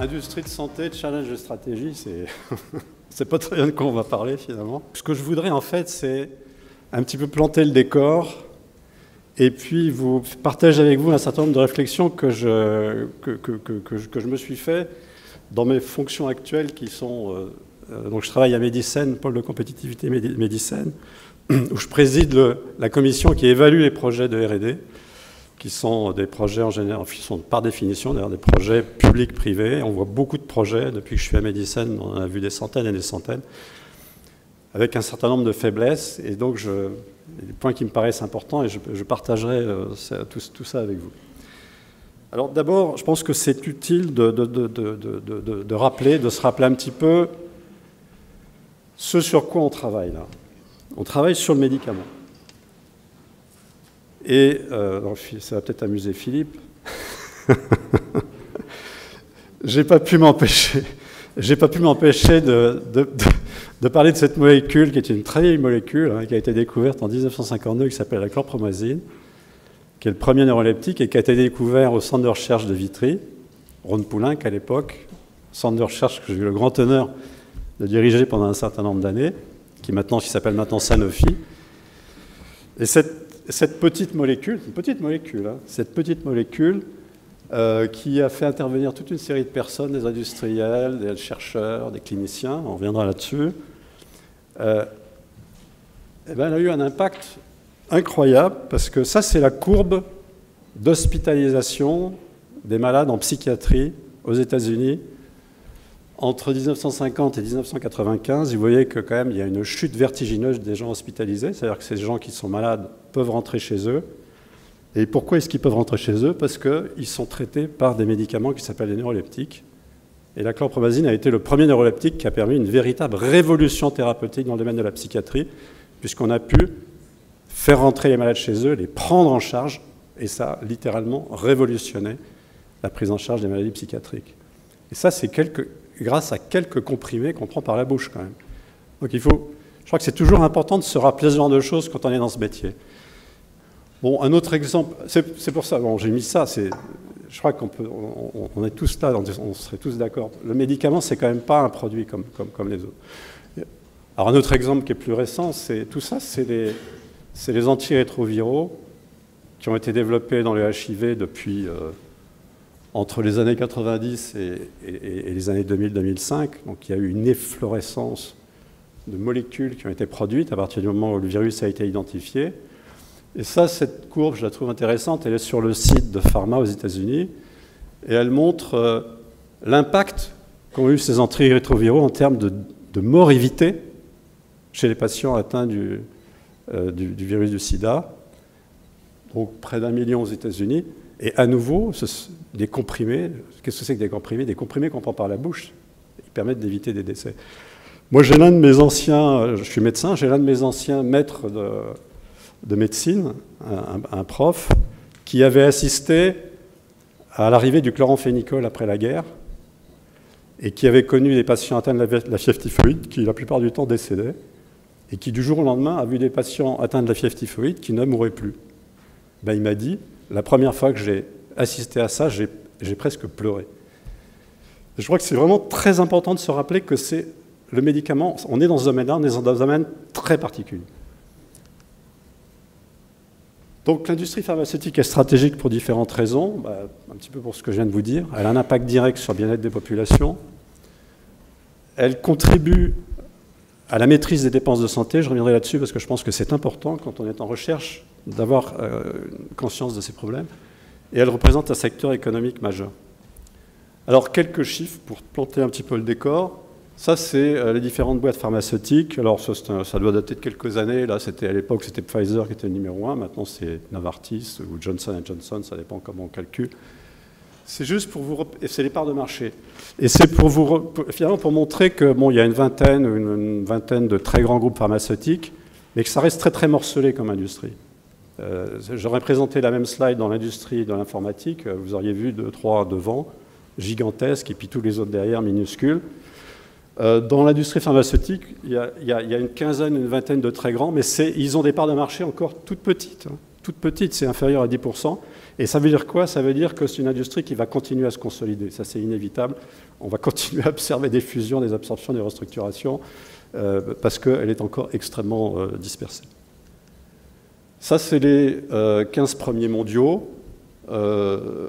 Industrie de santé, challenge de stratégie, c'est pas très bien de quoi on va parler finalement. Ce que je voudrais en fait, c'est un petit peu planter le décor et puis vous partager avec vous un certain nombre de réflexions que je me suis fait dans mes fonctions actuelles qui sont... donc je travaille à Medicène, pôle de compétitivité Medicène, où je préside la commission qui évalue les projets de R&D, qui sont des projets en général, qui sont par définition d'ailleurs des projets publics-privés. On voit beaucoup de projets, depuis que je suis à Medicène, on en a vu des centaines et des centaines, avec un certain nombre de faiblesses, et donc des points qui me paraissent importants, et je partagerai tout ça avec vous. Alors d'abord, je pense que c'est utile de se rappeler un petit peu ce sur quoi on travaille là. On travaille sur le médicament. Et ça va peut-être amuser Philippe. J'ai pas pu m'empêcher de parler de cette molécule qui est une très vieille molécule qui a été découverte en 1952, qui s'appelle la chlorpromazine, qui est le premier neuroleptique et qui a été découvert au centre de recherche de Vitry, Ron Poulenc à l'époque, centre de recherche que j'ai eu le grand honneur de diriger pendant un certain nombre d'années, qui s'appelle maintenant Sanofi. Et cette petite molécule, qui a fait intervenir toute une série de personnes, des industriels, des chercheurs, des cliniciens, on reviendra là-dessus, elle a eu un impact incroyable, parce que ça, c'est la courbe d'hospitalisation des malades en psychiatrie aux États-Unis entre 1950 et 1995. Vous voyez que quand même, il y a une chute vertigineuse des gens hospitalisés, c'est-à-dire que ces gens qui sont malades peuvent rentrer chez eux. Et pourquoi est-ce qu'ils peuvent rentrer chez eux? Parce qu'ils sont traités par des médicaments qui s'appellent les neuroleptiques. Et la chlorpromazine a été le premier neuroleptique qui a permis une véritable révolution thérapeutique dans le domaine de la psychiatrie, puisqu'on a pu faire rentrer les malades chez eux, les prendre en charge, et ça a littéralement révolutionné la prise en charge des maladies psychiatriques. Et ça, c'est grâce à quelques comprimés qu'on prend par la bouche quand même. Donc je crois que c'est toujours important de se rappeler ce genre de choses quand on est dans ce métier. Bon, un autre exemple, c'est pour ça, bon, j'ai mis ça, je crois on est tous là, on serait tous d'accord. Le médicament, c'est quand même pas un produit comme les autres. Alors un autre exemple qui est plus récent, c'est les antirétroviraux qui ont été développés dans le HIV depuis entre les années 90 et les années 2000-2005. Donc il y a eu une efflorescence de molécules qui ont été produites à partir du moment où le virus a été identifié. Et ça, cette courbe, je la trouve intéressante, elle est sur le site de Pharma aux États-Unis, et elle montre l'impact qu'ont eu ces antirétroviraux en termes de mort évitée chez les patients atteints du virus du sida, donc près d'1 million aux États-Unis, et à nouveau, des comprimés. Qu'est-ce que c'est que des comprimés? Des comprimés qu'on prend par la bouche, ils permettent d'éviter des décès. Moi, j'ai l'un de mes anciens, je suis médecin, j'ai l'un de mes anciens maîtres de médecine, un prof, qui avait assisté à l'arrivée du chloramphénicol après la guerre et qui avait connu des patients atteints de la fièvre typhoïde qui, la plupart du temps, décédaient et qui, du jour au lendemain, a vu des patients atteints de la fièvre typhoïde qui ne mouraient plus. Il m'a dit, la première fois que j'ai assisté à ça, j'ai presque pleuré. Je crois que c'est vraiment très important de se rappeler que c'est le médicament, on est dans ce domaine-là, on est dans un domaine très particulier. Donc l'industrie pharmaceutique est stratégique pour différentes raisons, un petit peu pour ce que je viens de vous dire. Elle a un impact direct sur le bien-être des populations. Elle contribue à la maîtrise des dépenses de santé. Je reviendrai là-dessus parce que je pense que c'est important quand on est en recherche d'avoir conscience de ces problèmes. Et elle représente un secteur économique majeur. Alors quelques chiffres pour planter un petit peu le décor. Ça, c'est les différentes boîtes pharmaceutiques. Alors, ça doit dater de quelques années. Là, à l'époque, c'était Pfizer qui était le numéro 1. Maintenant, c'est Novartis ou Johnson & Johnson. Ça dépend comment on calcule. C'est juste pour vous... C'est les parts de marché. Et c'est finalement pour montrer que, bon, il y a une vingtaine de très grands groupes pharmaceutiques, mais que ça reste très, très morcelé comme industrie. J'aurais présenté la même slide dans l'industrie de l'informatique. Vous auriez vu 2-3 devant, gigantesques, et puis tous les autres derrière, minuscules. Dans l'industrie pharmaceutique, il y a une quinzaine, une vingtaine de très grands, mais ils ont des parts de marché encore toutes petites. Toutes petites, c'est inférieur à 10%. Et ça veut dire quoi? Ça veut dire que c'est une industrie qui va continuer à se consolider. Ça, c'est inévitable. On va continuer à observer des fusions, des absorptions, des restructurations, parce qu'elle est encore extrêmement dispersée. Ça, c'est les 15 premiers mondiaux. Ce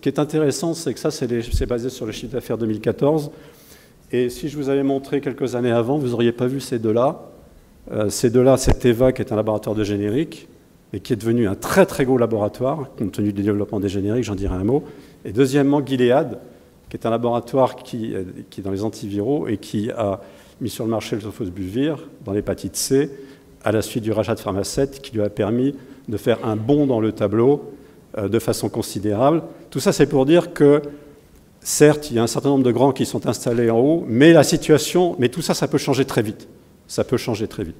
qui est intéressant, c'est que ça, c'est basé sur le chiffre d'affaires 2014. Et si je vous avais montré quelques années avant, vous n'auriez pas vu ces deux-là. Ces deux-là, c'est Teva, qui est un laboratoire de générique, et qui est devenu un très très gros laboratoire, compte tenu du développement des génériques, j'en dirai un mot. Et deuxièmement, Gilead, qui est un laboratoire qui est dans les antiviraux et qui a mis sur le marché le sofosbuvir dans l'hépatite C, à la suite du rachat de Pharmasset, qui lui a permis de faire un bond dans le tableau de façon considérable. Tout ça, c'est pour dire que, certes, il y a un certain nombre de grands qui sont installés en haut, mais la situation, mais tout ça, ça peut changer très vite. Ça peut changer très vite.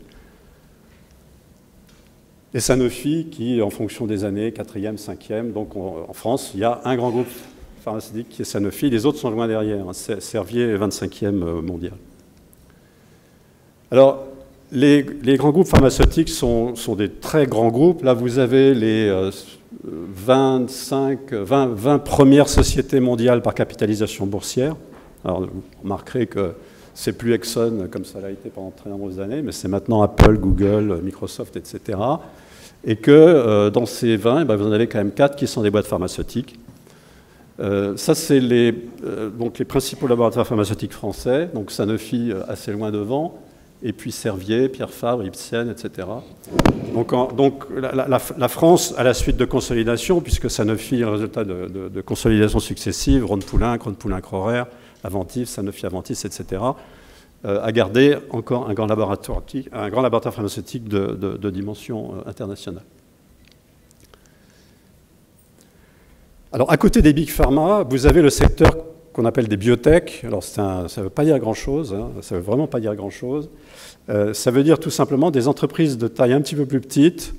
Et Sanofi, qui, en fonction des années, 4e, 5e, donc en France, il y a un grand groupe pharmaceutique qui est Sanofi, les autres sont loin derrière. Servier est 25e mondial. Alors, les grands groupes pharmaceutiques sont des très grands groupes. Là, vous avez les 20 premières sociétés mondiales par capitalisation boursière. Alors, vous remarquerez que c'est plus Exxon comme ça l'a été pendant très nombreuses années, mais c'est maintenant Apple, Google, Microsoft, etc. Et que dans ces 20, vous en avez quand même 4 qui sont des boîtes pharmaceutiques. Ça, c'est donc les principaux laboratoires pharmaceutiques français, donc Sanofi assez loin devant, et puis Servier, Pierre Fabre, Ipsen, etc. Donc la France, à la suite de consolidation, puisque Sanofi est le résultat de consolidations successives, Rhône-Poulenc, Rhône-Poulenc-Rorer, Aventis, Sanofi Aventis, etc., a gardé encore un grand laboratoire pharmaceutique de dimension internationale. Alors, à côté des big pharma, vous avez le secteur qu'on appelle des biotech. Alors, ça ne veut pas dire grand-chose, hein, ça ne veut vraiment pas dire grand-chose. Ça veut dire tout simplement des entreprises de taille un petit peu plus petite,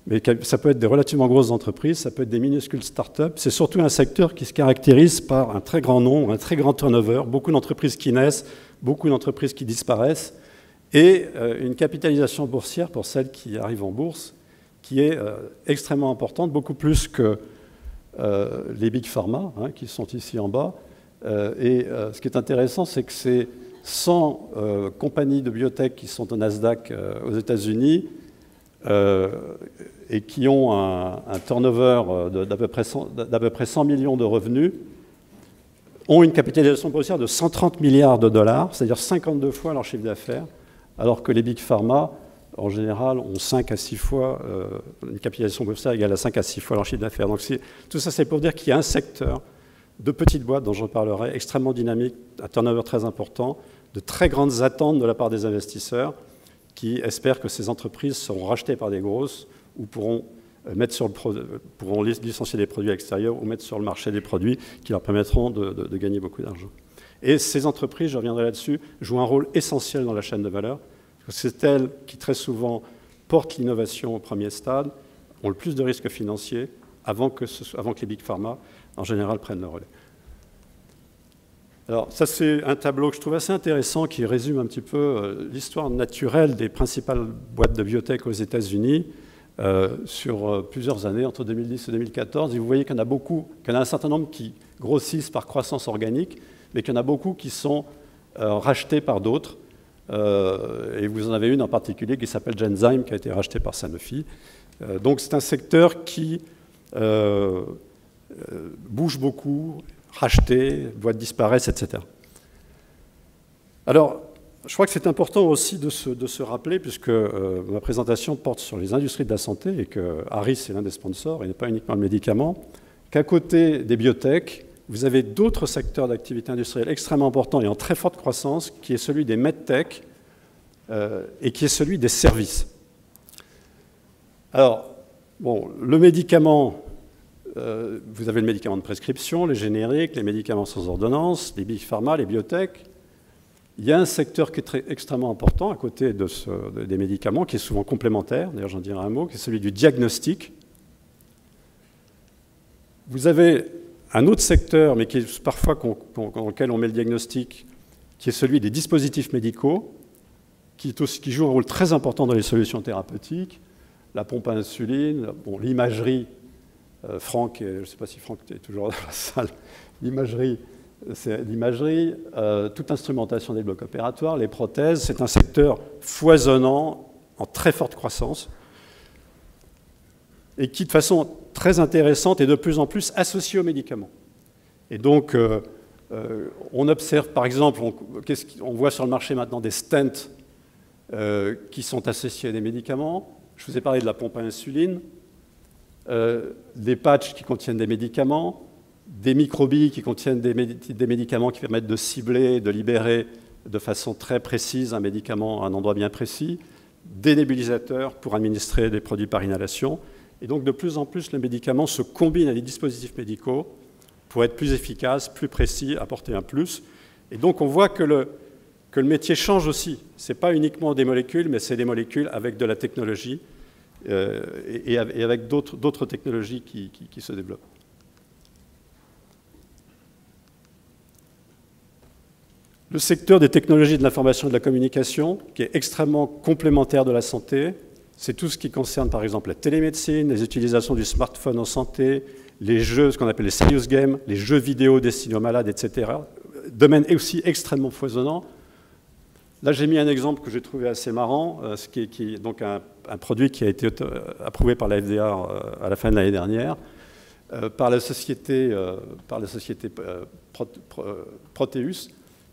mais ça peut être des relativement grosses entreprises, ça peut être des minuscules start-up. C'est surtout un secteur qui se caractérise par un très grand nombre, un très grand turnover, beaucoup d'entreprises qui naissent, beaucoup d'entreprises qui disparaissent, et une capitalisation boursière pour celles qui arrivent en bourse, qui est extrêmement importante, beaucoup plus que les big pharma, hein, qui sont ici en bas. Ce qui est intéressant, c'est que ces 100 compagnies de biotech qui sont au Nasdaq aux États-Unis et qui ont un turnover d'à peu près 100 millions de revenus, ont une capitalisation boursière de 130 milliards de dollars, c'est-à-dire 52 fois leur chiffre d'affaires, alors que les big pharma, en général, ont 5 à 6 fois, une capitalisation boursière égale à 5 à 6 fois leur chiffre d'affaires. Donc tout ça, c'est pour dire qu'il y a un secteur de petites boîtes, dont je reparlerai, extrêmement dynamique, un turnover très important, de très grandes attentes de la part des investisseurs qui espèrent que ces entreprises seront rachetées par des grosses ou pourront licencier des produits à l'extérieur ou mettre sur le marché des produits qui leur permettront de gagner beaucoup d'argent. Et ces entreprises, je reviendrai là-dessus, jouent un rôle essentiel dans la chaîne de valeur. C'est elles qui, très souvent, portent l'innovation au premier stade, ont le plus de risques financiers avant que les big pharma, en général, prennent le relais. Alors, ça, c'est un tableau que je trouve assez intéressant qui résume un petit peu l'histoire naturelle des principales boîtes de biotech aux États-Unis sur plusieurs années, entre 2010 et 2014. Et vous voyez qu'il y en a beaucoup, qu'il y en a un certain nombre qui grossissent par croissance organique, mais qu'il y en a beaucoup qui sont rachetés par d'autres. Et vous en avez une en particulier qui s'appelle Genzyme, qui a été rachetée par Sanofi. Donc c'est un secteur qui bouge beaucoup, racheté, boîtes disparaissent, etc. Alors, je crois que c'est important aussi de se rappeler, puisque ma présentation porte sur les industries de la santé et que Harris est l'un des sponsors et n'est pas uniquement le médicament, qu'à côté des biotech, vous avez d'autres secteurs d'activité industrielle extrêmement importants et en très forte croissance, qui est celui des medtech et qui est celui des services. Alors, bon, le médicament, vous avez le médicament de prescription, les génériques, les médicaments sans ordonnance, les big pharma, les biotech. Il y a un secteur qui est extrêmement important à côté des médicaments, qui est souvent complémentaire, d'ailleurs j'en dirai un mot, qui est celui du diagnostic. Vous avez un autre secteur, mais qui est parfois dans lequel on met le diagnostic, qui est celui des dispositifs médicaux, qui joue un rôle très important dans les solutions thérapeutiques. la pompe à insuline, bon, l'imagerie. Franck, je ne sais pas si Franck est toujours dans la salle, l'imagerie, c'est l'imagerie, toute instrumentation des blocs opératoires, les prothèses, c'est un secteur foisonnant, en très forte croissance, et qui, de façon très intéressante, est de plus en plus associé aux médicaments. Et donc, on observe, par exemple, on voit sur le marché maintenant des stents qui sont associés à des médicaments. Je vous ai parlé de la pompe à insuline, des patchs qui contiennent des médicaments, des microbilles qui contiennent des médicaments qui permettent de cibler, de libérer de façon très précise un médicament à un endroit bien précis, des nébulisateurs pour administrer des produits par inhalation. Et donc, de plus en plus, le médicament se combine à des dispositifs médicaux pour être plus efficace, plus précis, apporter un plus. Et donc, on voit que le métier change aussi. Ce n'est pas uniquement des molécules, mais c'est des molécules avec de la technologie et avec d'autres technologies qui se développent. Le secteur des technologies de l'information et de la communication, qui est extrêmement complémentaire de la santé, c'est tout ce qui concerne par exemple la télémédecine, les utilisations du smartphone en santé, les jeux, ce qu'on appelle les serious games, les jeux vidéo destinés aux malades, etc. Domaine aussi extrêmement foisonnant. Là, j'ai mis un exemple que j'ai trouvé assez marrant, qui est donc un produit qui a été approuvé par la FDA à la fin de l'année dernière, par la société Proteus,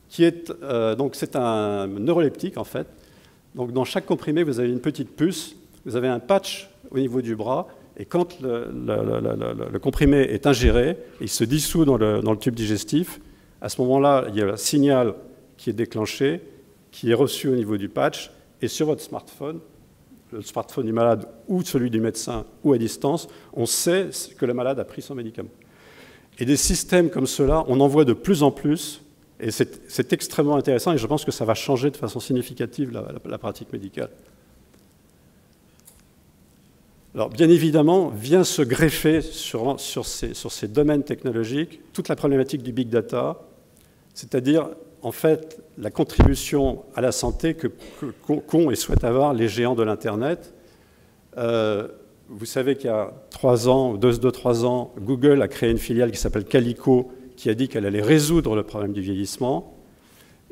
qui est donc c'est un neuroleptique en fait. Donc dans chaque comprimé, vous avez une petite puce, vous avez un patch au niveau du bras, et quand le comprimé est ingéré, il se dissout dans le tube digestif. À ce moment-là, il y a un signal qui est déclenché, qui est reçu au niveau du patch, et sur votre smartphone, le smartphone du malade ou celui du médecin ou à distance, on sait que le malade a pris son médicament. Et des systèmes comme cela, on en voit de plus en plus. Et c'est extrêmement intéressant et je pense que ça va changer de façon significative la pratique médicale. Alors, bien évidemment, vient se greffer sur ces domaines technologiques toute la problématique du big data, c'est-à-dire, en fait, la contribution à la santé qu'ont et souhaitent avoir les géants de l'Internet. Vous savez qu'il y a 3 ans, 2-3 ans, Google a créé une filiale qui s'appelle Calico, qui a dit qu'elle allait résoudre le problème du vieillissement.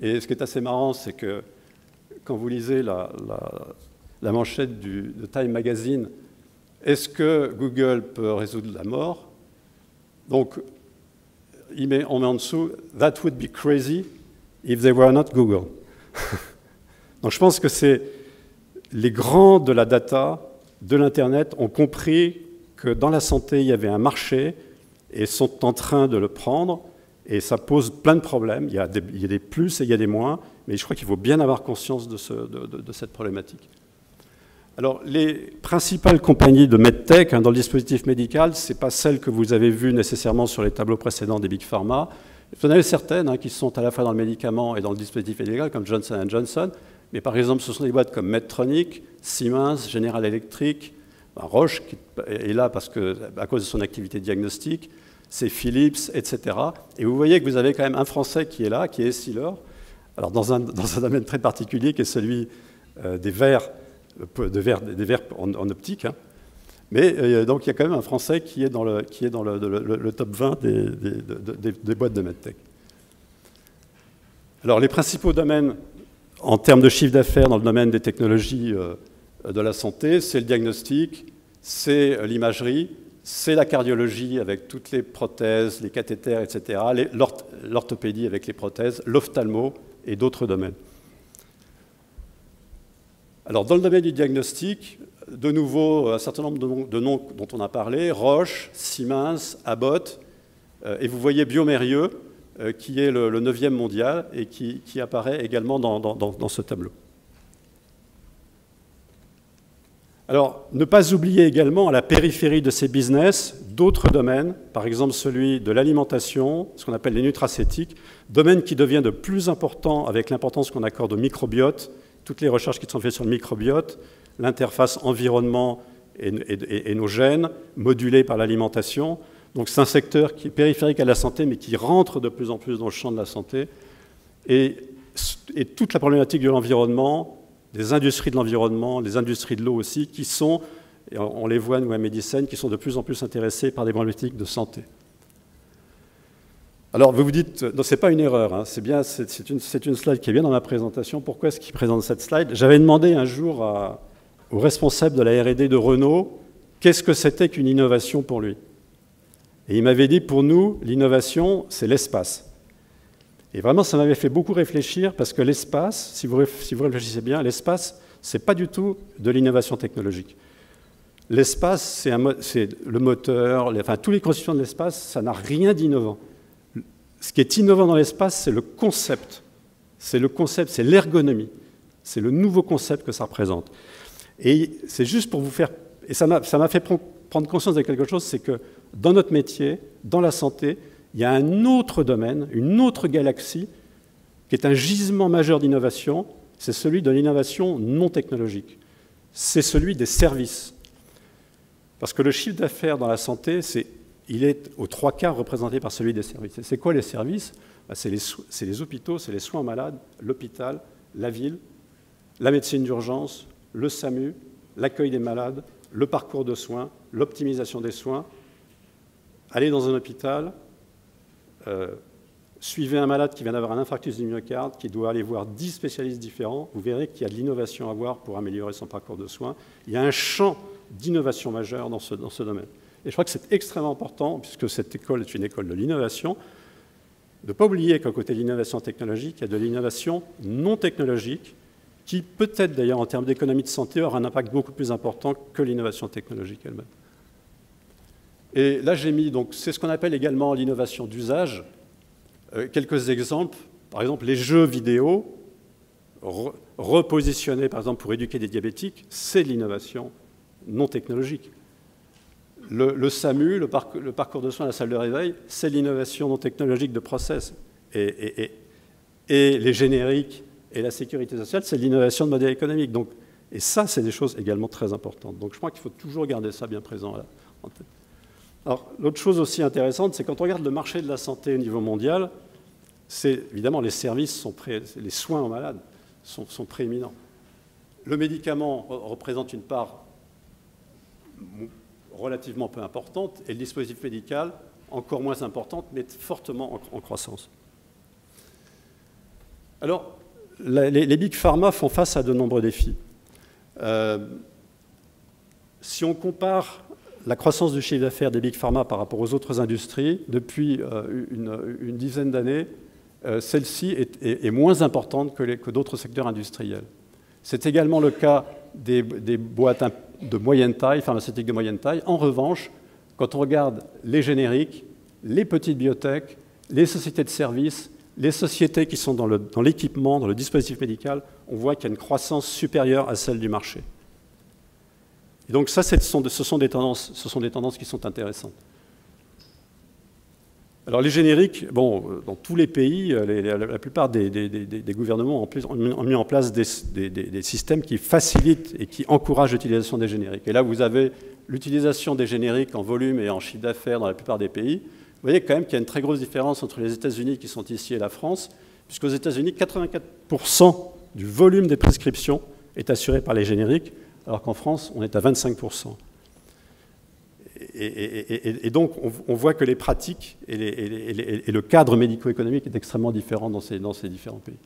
Et ce qui est assez marrant, c'est que quand vous lisez la manchette de Time Magazine, est-ce que Google peut résoudre la mort? Donc, on met en dessous « That would be crazy if they were not Google ». Donc je pense que c'est les grands de la data, de l'Internet, ont compris que dans la santé, il y avait un marché, et sont en train de le prendre, et ça pose plein de problèmes. Il y a des plus et il y a des moins, mais je crois qu'il faut bien avoir conscience de cette problématique. Alors, les principales compagnies de MedTech dans le dispositif médical, ce n'est pas celles que vous avez vues nécessairement sur les tableaux précédents des Big Pharma. Vous en avez certaines qui sont à la fois dans le médicament et dans le dispositif médical, comme Johnson & Johnson, mais par exemple, ce sont des boîtes comme Medtronic, Siemens, General Electric, Roche, qui est là à cause de son activité diagnostique, c'est Philips, etc. Et vous voyez que vous avez quand même un Français qui est là, qui est Essilor, alors dans un domaine très particulier qui est celui des verres en optique. Mais donc il y a quand même un Français qui est dans le top 20 des boîtes de MedTech. Alors les principaux domaines en termes de chiffre d'affaires dans le domaine des technologies de la santé, c'est le diagnostic, c'est l'imagerie, c'est la cardiologie avec toutes les prothèses, les cathéters, etc., l'orthopédie avec les prothèses, l'ophtalmo et d'autres domaines. Alors, dans le domaine du diagnostic, de nouveau, un certain nombre de noms dont on a parlé, Roche, Siemens, Abbott, et vous voyez bioMérieux, qui est le 9e mondial et qui apparaît également dans ce tableau. Alors, ne pas oublier également à la périphérie de ces business d'autres domaines, par exemple celui de l'alimentation, ce qu'on appelle les nutracéutiques, domaine qui devient de plus important avec l'importance qu'on accorde au microbiote, toutes les recherches qui sont faites sur le microbiote, l'interface environnement et nos gènes, modulés par l'alimentation. Donc c'est un secteur qui est périphérique à la santé, mais qui rentre de plus en plus dans le champ de la santé. Et toute la problématique de l'environnement, des industries de l'environnement, les industries de l'eau aussi, qui sont Et on les voit, nous, à Medicine, qui sont de plus en plus intéressés par des problématiques de santé. Alors, vous vous dites, non, ce n'est pas une erreur, hein, c'est une slide qui est bien dans ma présentation. Pourquoi est-ce qu'il présente cette slide? J'avais demandé un jour au responsable de la R&D de Renault qu'est-ce que c'était qu'une innovation pour lui. Et il m'avait dit, pour nous, l'innovation, c'est l'espace. Et vraiment, ça m'avait fait beaucoup réfléchir, parce que l'espace, si vous réfléchissez bien, l'espace, ce n'est pas du tout de l'innovation technologique. L'espace, c'est le moteur, enfin, tous les constituants de l'espace, ça n'a rien d'innovant. Ce qui est innovant dans l'espace, c'est le concept. C'est l'ergonomie. C'est le nouveau concept que ça représente. Et c'est juste pour vous faire... Et ça m'a fait prendre conscience de quelque chose, c'est que dans notre métier, dans la santé, il y a un autre domaine, une autre galaxie, qui est un gisement majeur d'innovation, c'est celui de l'innovation non technologique. C'est celui des services. Parce que le chiffre d'affaires dans la santé, il est aux 3/4 représenté par celui des services. Et c'est quoi les services? C'est les hôpitaux, c'est les soins aux malades, l'hôpital, la ville, la médecine d'urgence, le SAMU, l'accueil des malades, le parcours de soins, l'optimisation des soins. Allez dans un hôpital, suivez un malade qui vient d'avoir un infarctus du myocarde, qui doit aller voir 10 spécialistes différents, vous verrez qu'il y a de l'innovation à voir pour améliorer son parcours de soins. Il y a un champ d'innovation majeure dans ce domaine. Et je crois que c'est extrêmement important, puisque cette école est une école de l'innovation, de ne pas oublier qu'à côté de l'innovation technologique, il y a de l'innovation non technologique, qui peut-être d'ailleurs en termes d'économie de santé aura un impact beaucoup plus important que l'innovation technologique elle-même. Et là j'ai mis, donc c'est ce qu'on appelle également l'innovation d'usage. Quelques exemples, par exemple les jeux vidéo, repositionnés par exemple pour éduquer des diabétiques, c'est de l'innovation non technologique. Le SAMU, le parcours de soins à la salle de réveil, c'est l'innovation non technologique de process. Et les génériques et la sécurité sociale, c'est l'innovation de modèle économique. Donc, et ça, c'est des choses également très importantes. Donc je crois qu'il faut toujours garder ça bien présent là, en tête. Alors, l'autre chose aussi intéressante, c'est quand on regarde le marché de la santé au niveau mondial, c'est évidemment les services, les soins aux malades sont prééminents. Le médicament représente une part relativement peu importante, et le dispositif médical encore moins importante, mais fortement en croissance. Alors, les big pharma font face à de nombreux défis. Si on compare la croissance du chiffre d'affaires des big pharma par rapport aux autres industries, depuis une dizaine d'années, celle-ci est moins importante que d'autres secteurs industriels. C'est également le cas des boîtes de moyenne taille, pharmaceutiques de moyenne taille. En revanche, quand on regarde les génériques, les petites biotech, les sociétés de services, les sociétés qui sont dans l'équipement, dans le dispositif médical, on voit qu'il y a une croissance supérieure à celle du marché. Et donc ça, ce sont des tendances qui sont intéressantes. Alors les génériques, bon, dans tous les pays, la plupart des gouvernements ont mis en place des systèmes qui facilitent et qui encouragent l'utilisation des génériques. Et là, vous avez l'utilisation des génériques en volume et en chiffre d'affaires dans la plupart des pays. Vous voyez quand même qu'il y a une très grosse différence entre les États-Unis qui sont ici et la France, puisqu'aux États-Unis, 84% du volume des prescriptions est assuré par les génériques, alors qu'en France, on est à 25%. Et donc, on voit que les pratiques et le cadre médico-économique est extrêmement différent dans ces différents pays.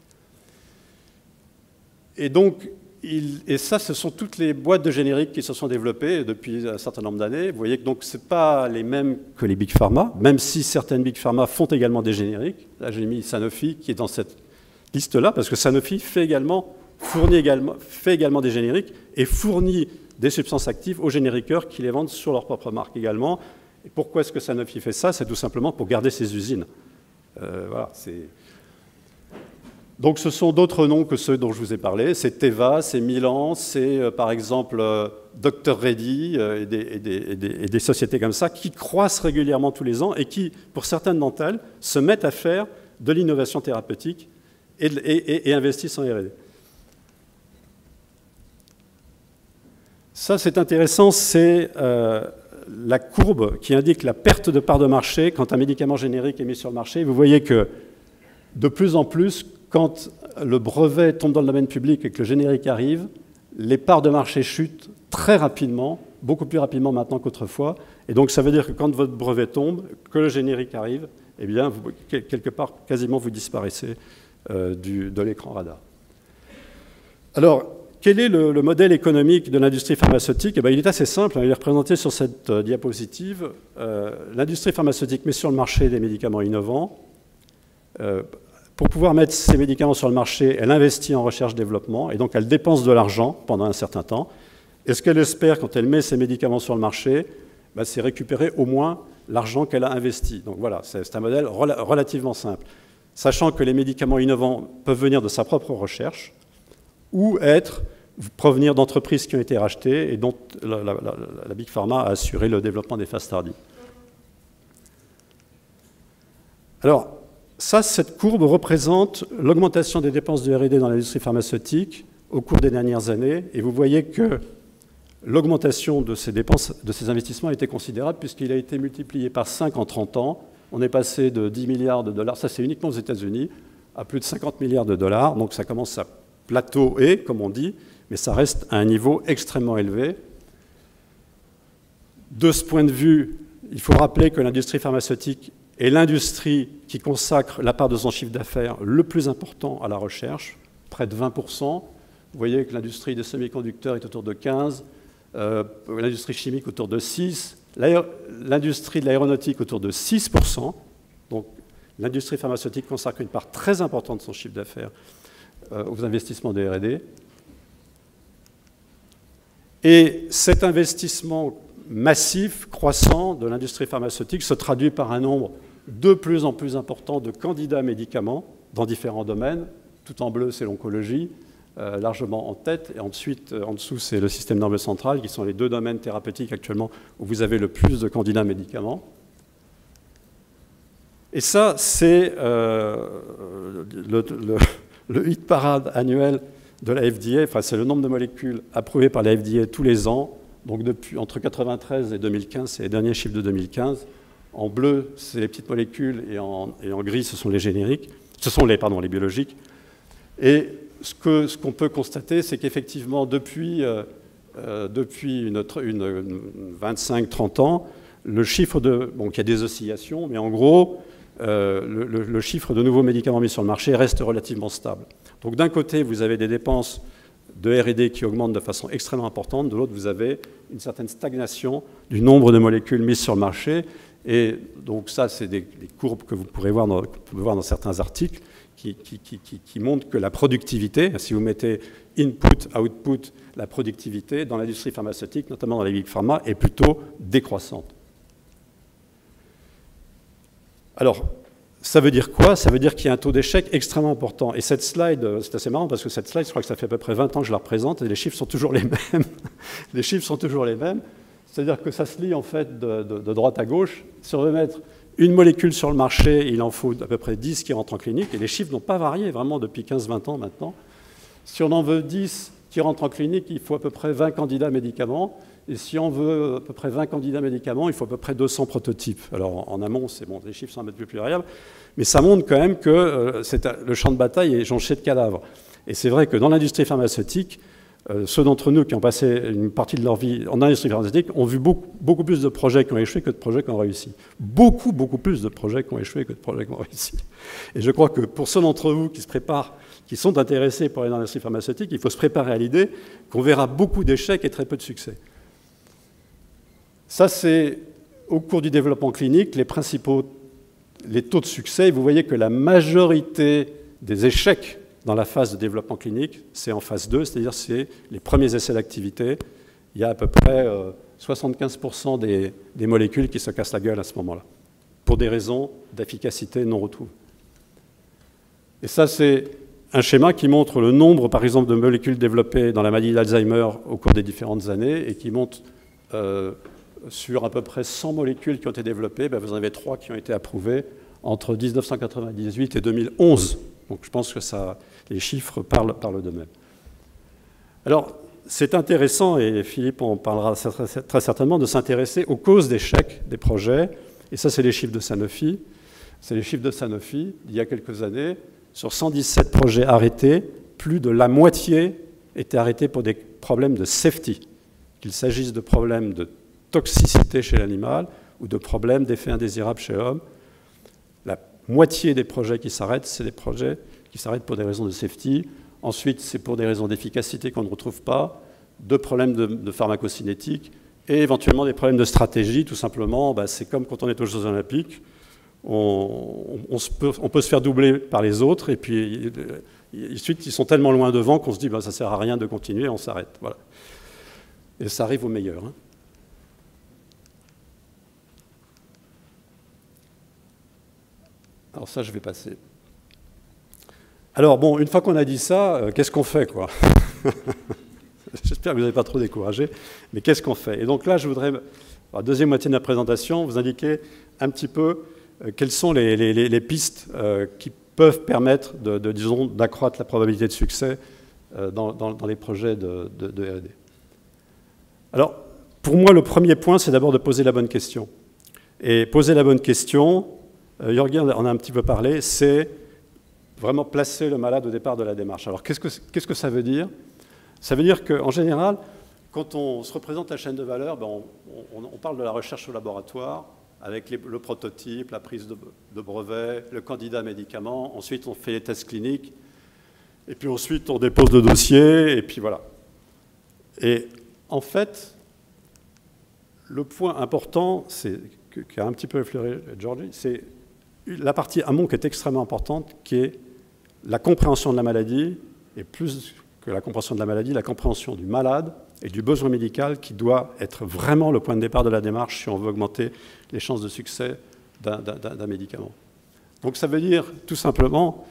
Et donc, ça, ce sont toutes les boîtes de génériques qui se sont développées depuis un certain nombre d'années. Vous voyez que donc ce n'est pas les mêmes que les big pharma, même si certaines big pharma font également des génériques. Là, j'ai mis Sanofi qui est dans cette liste-là, parce que Sanofi fait également des génériques et fournit des substances actives aux génériqueurs qui les vendent sur leur propre marque également. Et pourquoi est-ce que Sanofi fait ça? C'est tout simplement pour garder ses usines. Voilà, donc ce sont d'autres noms que ceux dont je vous ai parlé. C'est Teva, c'est Mylan, c'est par exemple Dr Reddy et des sociétés comme ça qui croissent régulièrement tous les ans et qui, pour certaines d'entre elles, se mettent à faire de l'innovation thérapeutique et investissent en R&D. Ça, c'est intéressant, c'est la courbe qui indique la perte de part de marché quand un médicament générique est mis sur le marché. Vous voyez que de plus en plus, quand le brevet tombe dans le domaine public et que le générique arrive, les parts de marché chutent très rapidement beaucoup plus rapidement maintenant qu'autrefois. Et donc ça veut dire que quand votre brevet tombe, que le générique arrive, eh bien, quelque part, quasiment, vous disparaissez de l'écran radar. Alors, quel est le modèle économique de l'industrie pharmaceutique? Eh bien, il est assez simple, il est représenté sur cette diapositive. L'industrie pharmaceutique met sur le marché des médicaments innovants. Pour pouvoir mettre ces médicaments sur le marché, elle investit en recherche-développement, et donc elle dépense de l'argent pendant un certain temps. Et ce qu'elle espère, quand elle met ces médicaments sur le marché, c'est récupérer au moins l'argent qu'elle a investi. Donc voilà, c'est un modèle relativement simple. Sachant que les médicaments innovants peuvent venir de sa propre recherche, ou provenir d'entreprises qui ont été rachetées et dont la Big Pharma a assuré le développement des phases tardives. Alors, cette courbe représente l'augmentation des dépenses de R&D dans l'industrie pharmaceutique au cours des dernières années, et vous voyez que l'augmentation de ces dépenses, de ces investissements a été considérable puisqu'il a été multiplié par 5 en 30 ans. On est passé de 10 milliards de dollars, ça c'est uniquement aux États-Unis, à plus de 50 milliards de dollars, donc ça commence à plateauer, comme on dit, mais ça reste à un niveau extrêmement élevé. De ce point de vue, il faut rappeler que l'industrie pharmaceutique est l'industrie qui consacre la part de son chiffre d'affaires le plus important à la recherche, près de 20%. Vous voyez que l'industrie des semi-conducteurs est autour de 15%, l'industrie chimique autour de 6%, l'industrie de l'aéronautique autour de 6%. Donc l'industrie pharmaceutique consacre une part très importante de son chiffre d'affaires aux investissements de R&D. Et cet investissement massif, croissant de l'industrie pharmaceutique se traduit par un nombre de plus en plus important de candidats médicaments dans différents domaines. Tout en bleu, c'est l'oncologie, largement en tête. Et ensuite, en dessous, c'est le système nerveux central, qui sont les deux domaines thérapeutiques actuellement où vous avez le plus de candidats médicaments. Et ça, c'est le hit parade annuel de la FDA, enfin, c'est le nombre de molécules approuvées par la FDA tous les ans. Donc entre 1993 et 2015, c'est les derniers chiffres de 2015. En bleu, c'est les petites molécules, et en gris, ce sont les génériques. Ce sont les biologiques. Et ce qu'on peut constater, c'est qu'effectivement, depuis 25-30 ans, le chiffre de... Bon, il y a des oscillations, mais en gros, le chiffre de nouveaux médicaments mis sur le marché reste relativement stable. Donc d'un côté, vous avez des dépenses de R&D qui augmentent de façon extrêmement importante, de l'autre, vous avez une certaine stagnation du nombre de molécules mises sur le marché. Et donc ça, c'est des courbes que vous pourrez voir dans certains articles qui montrent que la productivité, si vous mettez input, output, la productivité dans l'industrie pharmaceutique, notamment dans les big pharma, est plutôt décroissante. Alors, ça veut dire quoi? Ça veut dire qu'il y a un taux d'échec extrêmement important. Et cette slide, c'est assez marrant parce que cette slide, je crois que ça fait à peu près 20 ans que je la représente et les chiffres sont toujours les mêmes. Les chiffres sont toujours les mêmes. C'est-à-dire que ça se lit en fait de droite à gauche. Si on veut mettre une molécule sur le marché, il en faut à peu près 10 qui rentrent en clinique. Et les chiffres n'ont pas varié vraiment depuis 15-20 ans maintenant. Si on en veut 10 qui rentrent en clinique, il faut à peu près 20 candidats médicaments. Et si on veut à peu près 20 candidats médicaments, il faut à peu près 200 prototypes. Alors en amont, c'est bon, les chiffres sont un peu plus variables, mais ça montre quand même que le champ de bataille est jonché de cadavres. Et c'est vrai que dans l'industrie pharmaceutique, ceux d'entre nous qui ont passé une partie de leur vie en industrie pharmaceutique ont vu beaucoup plus de projets qui ont échoué que de projets qui ont réussi. Beaucoup plus de projets qui ont échoué que de projets qui ont réussi. Et je crois que pour ceux d'entre vous qui se préparent, qui sont intéressés pour aller dans l'industrie pharmaceutique, il faut se préparer à l'idée qu'on verra beaucoup d'échecs et très peu de succès. Ça, c'est au cours du développement clinique, les taux de succès. Et vous voyez que la majorité des échecs dans la phase de développement clinique, c'est en phase 2, c'est-à-dire c'est les premiers essais d'activité. Il y a à peu près 75% des molécules qui se cassent la gueule à ce moment-là, pour des raisons d'efficacité non retrouvées. Et ça, c'est un schéma qui montre le nombre, par exemple, de molécules développées dans la maladie d'Alzheimer au cours des différentes années, et qui montre sur à peu près 100 molécules qui ont été développées, vous en avez 3 qui ont été approuvées entre 1998 et 2011. Donc je pense que les chiffres parlent d'eux-mêmes. Alors, c'est intéressant, et Philippe en parlera très certainement, de s'intéresser aux causes d'échec des projets. Et ça, c'est les chiffres de Sanofi. C'est les chiffres de Sanofi d'il y a quelques années. Sur 117 projets arrêtés, plus de la moitié étaient arrêtés pour des problèmes de safety. qu'il s'agisse de problèmes de toxicité chez l'animal ou de problèmes d'effets indésirables chez l'homme. La moitié des projets qui s'arrêtent, c'est des projets qui s'arrêtent pour des raisons de safety. Ensuite, c'est pour des raisons d'efficacité qu'on ne retrouve pas, de problèmes de pharmacocinétique et éventuellement des problèmes de stratégie. Tout simplement, c'est comme quand on est aux Jeux Olympiques. On peut se faire doubler par les autres et puis ensuite, ils sont tellement loin devant qu'on se dit ça ne sert à rien de continuer, on s'arrête. Voilà. Et ça arrive aux meilleurs. Hein. Alors ça, je vais passer. Alors bon, une fois qu'on a dit ça, qu'est-ce qu'on fait, quoi? J'espère que vous n'avez pas trop découragé, mais qu'est-ce qu'on fait? Et donc là, je voudrais, la deuxième moitié de la présentation, vous indiquer un petit peu quelles sont les pistes qui peuvent permettre, disons, d'accroître la probabilité de succès dans les projets de R&D. Alors, pour moi, le premier point, c'est d'abord de poser la bonne question. Et poser la bonne question, Jörgen en a un petit peu parlé, c'est vraiment placer le malade au départ de la démarche. Alors, qu'est-ce que ça veut dire? Ça veut dire qu'en général, quand on se représente la chaîne de valeur, on parle de la recherche au laboratoire, avec le prototype, la prise de brevet, le candidat médicament. Ensuite, on fait les tests cliniques. Et puis ensuite, on dépose le dossier. Et puis voilà. Et en fait, le point important, qui a un petit peu effleuré Georgie, c'est la partie amont qui est extrêmement importante, qui est la compréhension de la maladie, et plus que la compréhension de la maladie, la compréhension du malade et du besoin médical qui doit être vraiment le point de départ de la démarche si on veut augmenter les chances de succès d'un médicament. Donc ça veut dire tout simplement,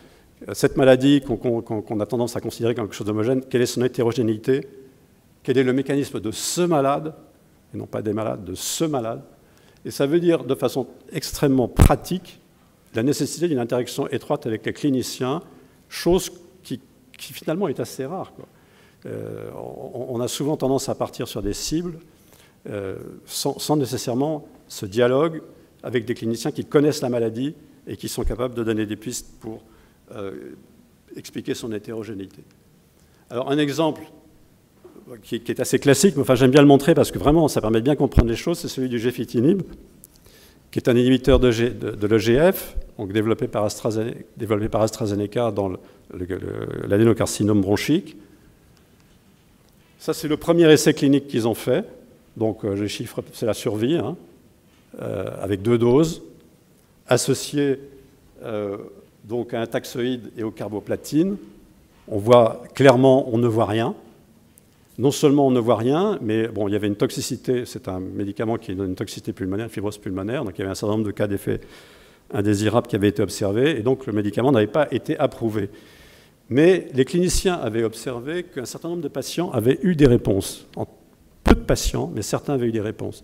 cette maladie qu'on a tendance à considérer comme quelque chose d'homogène, quelle est son hétérogénéité, quel est le mécanisme de ce malade, et non pas des malades, de ce malade. Et ça veut dire de façon extrêmement pratique la nécessité d'une interaction étroite avec les cliniciens, chose qui finalement est assez rare, quoi. On a souvent tendance à partir sur des cibles sans nécessairement ce dialogue avec des cliniciens qui connaissent la maladie et qui sont capables de donner des pistes pour expliquer son hétérogénéité. Alors un exemple qui est assez classique, mais enfin, j'aime bien le montrer parce que vraiment ça permet de bien comprendre les choses, c'est celui du gefitinib, qui est un inhibiteur de l'EGF, donc développé par AstraZeneca dans l'adénocarcinome bronchique. Ça, c'est le premier essai clinique qu'ils ont fait. Donc, les chiffres, c'est la survie, hein, avec 2 doses, associées donc à un taxoïde et aux carboplatines. On voit clairement, on ne voit rien. Non seulement on ne voit rien, mais bon, il y avait une toxicité, c'est un médicament qui donne une toxicité pulmonaire, une fibrose pulmonaire, donc il y avait un certain nombre de cas d'effets indésirables qui avaient été observés, et donc le médicament n'avait pas été approuvé. Mais les cliniciens avaient observé qu'un certain nombre de patients avaient eu des réponses. En peu de patients, mais certains avaient eu des réponses.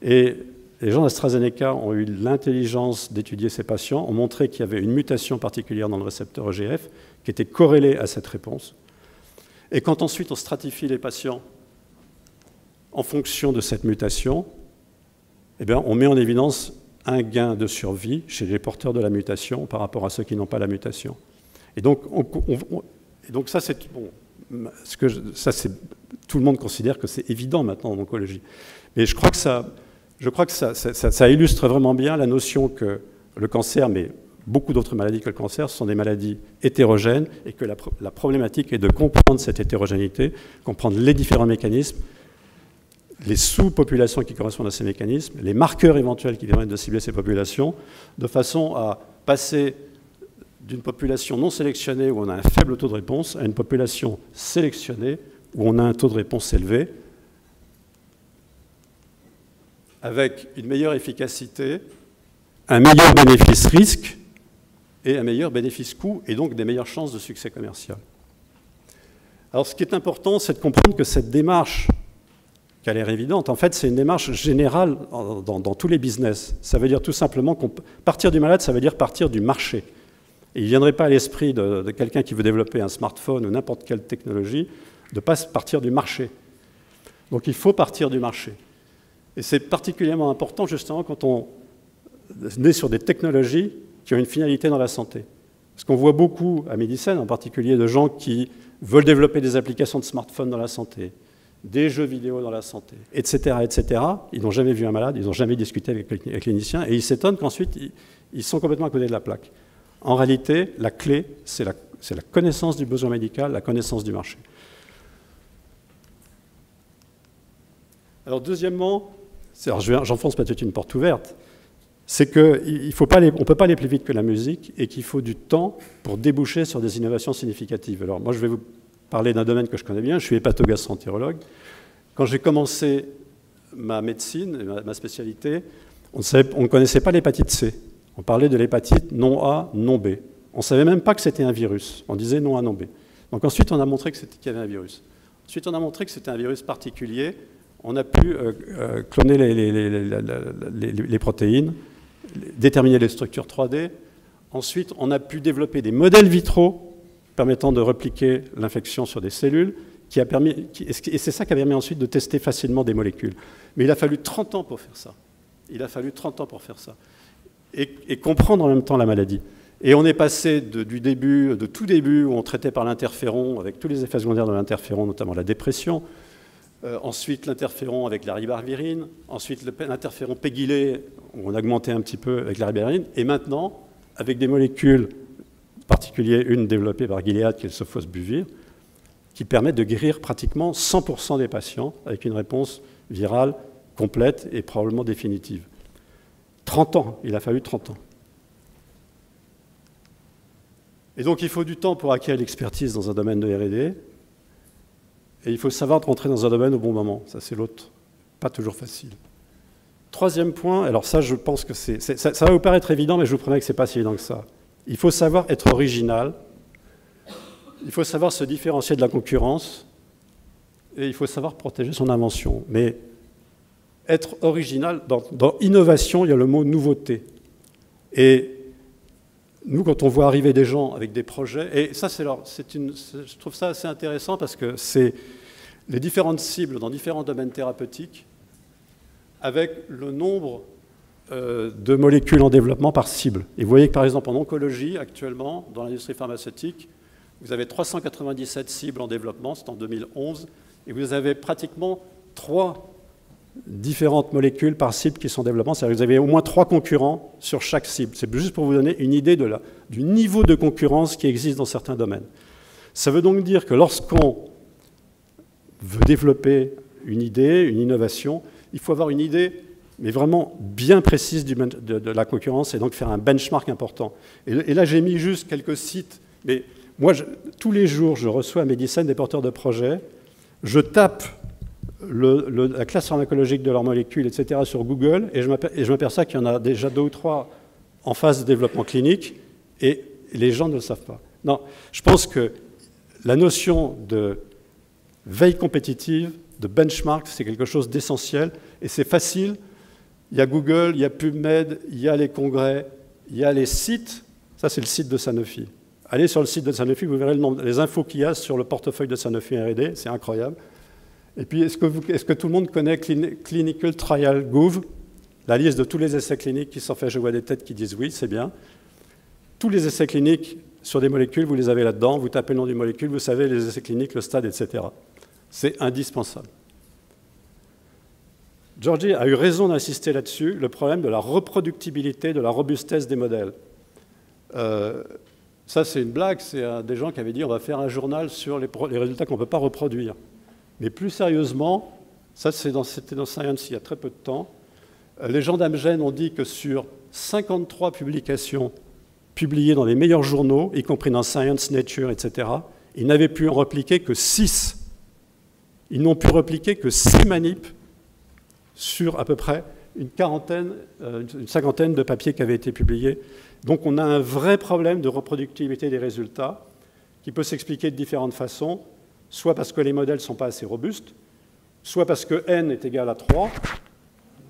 Et les gens d'AstraZeneca ont eu l'intelligence d'étudier ces patients, ont montré qu'il y avait une mutation particulière dans le récepteur EGF qui était corrélée à cette réponse. Et quand ensuite on stratifie les patients en fonction de cette mutation, eh bien, on met en évidence un gain de survie chez les porteurs de la mutation par rapport à ceux qui n'ont pas la mutation. Et donc, ça, c'est bon, tout le monde considère que c'est évident maintenant en oncologie. Mais je crois que ça illustre vraiment bien la notion que le cancer, mais beaucoup d'autres maladies que le cancer, sont des maladies hétérogènes et que la problématique est de comprendre cette hétérogénéité, comprendre les différents mécanismes, les sous-populations qui correspondent à ces mécanismes, les marqueurs éventuels qui permettent de cibler ces populations, de façon à passer d'une population non sélectionnée où on a un faible taux de réponse à une population sélectionnée où on a un taux de réponse élevé, avec une meilleure efficacité, un meilleur bénéfice-risque et un meilleur bénéfice-coût, et donc des meilleures chances de succès commercial. Alors ce qui est important, c'est de comprendre que cette démarche, qui a l'air évidente, en fait c'est une démarche générale dans tous les business. Ça veut dire tout simplement qu'on partir du malade, ça veut dire partir du marché. Et il ne viendrait pas à l'esprit de quelqu'un qui veut développer un smartphone ou n'importe quelle technologie de ne pas partir du marché. Donc il faut partir du marché. Et c'est particulièrement important justement quand on est sur des technologies qui ont une finalité dans la santé. Parce qu'on voit beaucoup à Medicine, en particulier, de gens qui veulent développer des applications de smartphone dans la santé, des jeux vidéo dans la santé, etc., etc. Ils n'ont jamais vu un malade, ils n'ont jamais discuté avec les cliniciens, et ils s'étonnent qu'ensuite, ils sont complètement à côté de la plaque. En réalité, la clé, c'est la connaissance du besoin médical, la connaissance du marché. Alors deuxièmement, j'enfonce peut-être une porte ouverte, c'est qu'on ne peut pas aller plus vite que la musique et qu'il faut du temps pour déboucher sur des innovations significatives. Alors moi, je vais vous parler d'un domaine que je connais bien, je suis hépatogastroentérologue. Quand j'ai commencé ma médecine, ma spécialité, on ne connaissait pas l'hépatite C. On parlait de l'hépatite non A, non B. On ne savait même pas que c'était un virus. On disait non A, non B. Donc ensuite, on a montré qu'il y avait un virus. Ensuite, on a montré que c'était un virus particulier. On a pu cloner les protéines, déterminer les structures 3D. Ensuite, on a pu développer des modèles vitraux permettant de repliquer l'infection sur des cellules, et c'est ça qui a permis ensuite de tester facilement des molécules. Mais il a fallu 30 ans pour faire ça. Il a fallu 30 ans pour faire ça. Et comprendre en même temps la maladie. Et on est passé de tout début, où on traitait par l'interféron, avec tous les effets secondaires de l'interféron, notamment la dépression, ensuite l'interféron avec la ribavirine, ensuite l'interféron pégylé, où on augmentait un petit peu avec la ribavirine, et maintenant, avec des molécules, en particulier une développée par Gilead, qui est le sofosbuvir, qui permet de guérir pratiquement 100% des patients avec une réponse virale complète et probablement définitive. 30 ans, il a fallu 30 ans. Et donc il faut du temps pour acquérir l'expertise dans un domaine de R&D, et il faut savoir rentrer dans un domaine au bon moment. Ça, c'est l'autre. Pas toujours facile. Troisième point, alors ça, je pense que ça va vous paraître évident, mais je vous promets que ce n'est pas si évident que ça. Il faut savoir être original, il faut savoir se différencier de la concurrence, et il faut savoir protéger son invention. Mais être original, dans innovation, il y a le mot nouveauté. Et nous, quand on voit arriver des gens avec des projets, et ça, je trouve ça assez intéressant parce que c'est les différentes cibles dans différents domaines thérapeutiques avec le nombre de molécules en développement par cible. Et vous voyez que, par exemple, en oncologie, actuellement, dans l'industrie pharmaceutique, vous avez 397 cibles en développement, c'est en 2011, et vous avez pratiquement 3 différentes molécules par cible qui sont en développement, c'est-à-dire que vous avez au moins 3 concurrents sur chaque cible. C'est juste pour vous donner une idée du niveau de concurrence qui existe dans certains domaines. Ça veut donc dire que lorsqu'on veut développer une idée, une innovation, il faut avoir une idée, mais vraiment bien précise de la concurrence et donc faire un benchmark important. Et là, j'ai mis juste quelques sites, mais moi, tous les jours, je reçois à Medicine des porteurs de projets, je tape la classe pharmacologique de leurs molécules, etc., sur Google, et je m'aperçois qu'il y en a déjà 2 ou 3 en phase de développement clinique, et les gens ne le savent pas. Non, je pense que la notion de veille compétitive, de benchmark, c'est quelque chose d'essentiel, et c'est facile. Il y a Google, il y a PubMed, il y a les congrès, il y a les sites. Ça, c'est le site de Sanofi. Allez sur le site de Sanofi, vous verrez les infos qu'il y a sur le portefeuille de Sanofi R&D, c'est incroyable. Et puis, est-ce que tout le monde connaît Clinical Trial Gov, la liste de tous les essais cliniques qui sont faits? Je vois des têtes qui disent oui, c'est bien. Tous les essais cliniques sur des molécules, vous les avez là-dedans, vous tapez le nom d'une molécule, vous savez les essais cliniques, le stade, etc. C'est indispensable. Georgie a eu raison d'insister là-dessus, le problème de la reproductibilité, de la robustesse des modèles. Ça, c'est une blague, c'est des gens qui avaient dit on va faire un journal sur les résultats qu'on ne peut pas reproduire. Mais plus sérieusement, ça c'était dans Science il y a très peu de temps, les gens d'Amgen ont dit que sur 53 publications publiées dans les meilleurs journaux, y compris dans Science, Nature, etc., ils n'avaient pu en repliquer que 6. Ils n'ont pu repliquer que 6 manips sur à peu près une cinquantaine de papiers qui avaient été publiés. Donc on a un vrai problème de reproductibilité des résultats qui peut s'expliquer de différentes façons, soit parce que les modèles ne sont pas assez robustes, soit parce que n est égal à 3,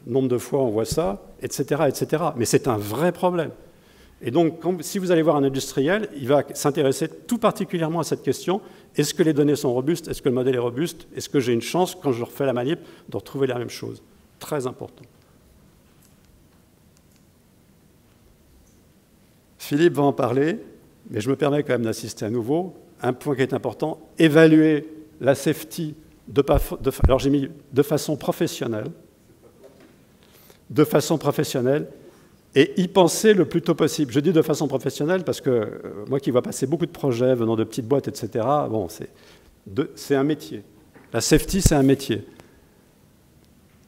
nombre de fois on voit ça, etc. etc. Mais c'est un vrai problème. Et donc, si vous allez voir un industriel, il va s'intéresser tout particulièrement à cette question. Est-ce que les données sont robustes? Est-ce que le modèle est robuste? Est-ce que j'ai une chance, quand je refais la manip, de retrouver la même chose? Très important. Philippe va en parler, mais je me permets quand même d'insister à nouveau. Un point qui est important, évaluer la safety alors j'ai mis de façon professionnelle, et y penser le plus tôt possible. Je dis de façon professionnelle parce que moi qui vois passer beaucoup de projets venant de petites boîtes, etc., bon, c'est un métier. La safety, c'est un métier.